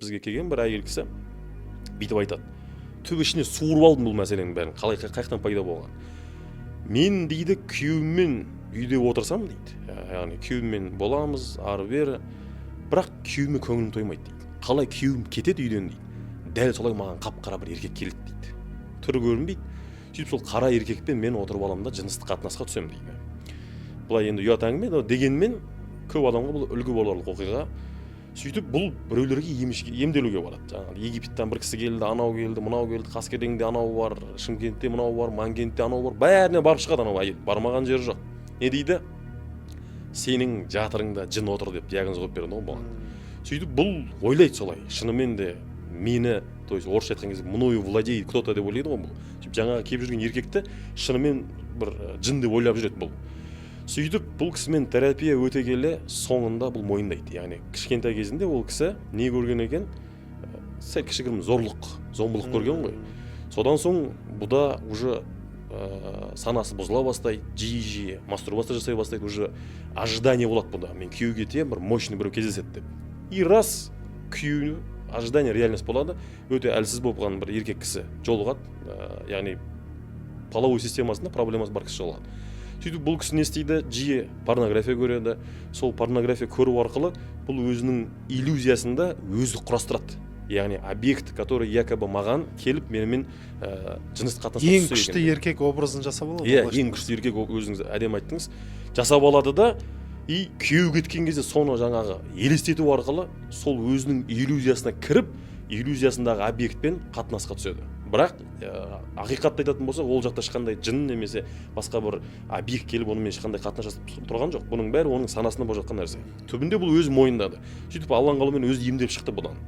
бізге келген бір әйел кісі бүйтіп айтады. Түбі ішіне суырып алдым бұл мәселенің бәрін. Қалай қаяқтан пайда болған. Мен дейді күйеуіммен үйде отырсам дейді. Яғни күйеуіммен боламыз, ары бері. Бірақ күйеуіме көңілім тоймайды дейді. Қалай күйеуім кетеді үйден дейді. Дәл солай маған қап-қара бір еркек келді дейді. Түрі көрінбейді. Сөйтіп сол қара еркекпен мен отырып аламын да жыныстық қатынасқа түсемін дейді. Бұлай енді ұят әңгіме, дегенмен көп адамға бұл үлгі боларлық оқиға. Сөйтіп бұл біреулерге емделуге барады. Жаңағы Египеттен бір кісі келді, анау келді, мынау келді, Қаскелеңде анау бар, Шымкентте мынау бар, Манкентте анау бар, бәріне барып шығады анау әйел. Бармаған жері жоқ. Не дейді? Сенің жатырыңда жын отыр деп диагноз қойып береді ғой бұған. Сөйтіп бұл ойлайды солай. Шынымен де мені, то есть орысша айтқан кезде мною владеет кто-то деп ойлайды ғой бұл. Сөйтіп жаңағы келіп жүрген еркекті шынымен бір жын деп ойлап жүреді бұл. Сөйтіп бұл кісімен терапия өте келе соңында бұл мойындайды. Яғни кішкентай кезінде ол кісі не көрген екен? Сәл кішігірім зомбылық көрген ғой. Содан соң бұда уже санасы бұзыла бастайды, жиі мастурбация жасай бастайды, уже ожидание болады бұда. Мен күйеуге кетемін, бір мощный біреу кездеседі деп. И раз күйеуі ожидание реальность болады, өте әлсіз болып қалған бір еркек кісі жолығады, яғни половой системасында проблемасы бар кісі жолығады. Сөйтіп бұл кісі не істейді? Жиі порнография көреді. Сол порнография көру арқылы бұл өзінің иллюзиясында өзі құрастырады. Яғни объект, который якобы маған келіп менімен жыныстық қатынасқа түссе екен. Ең күшті еркек образын жасап алады. Иә, ең күшті еркек өзіңіз әдемі айттыңыз. Жасап алады да, и күйеу кеткен кезде соны жаңағы елестету арқылы сол өзінің иллюзиясына кіріп, иллюзиясындағы объектпен қатынасқа түседі. Бірақ ақиқатты айтатын болсақ, ол жақта ешқандай жын немесе басқа бір объект келіп онымен ешқандай қатынас жасап тұрған жоқ. Бұның бәрі оның санасында болып жатқан нәрсе. Түбінде бұл өзі мойындады. Сөйтіп алланың қалауымен өзі емделіп шықты бұдан.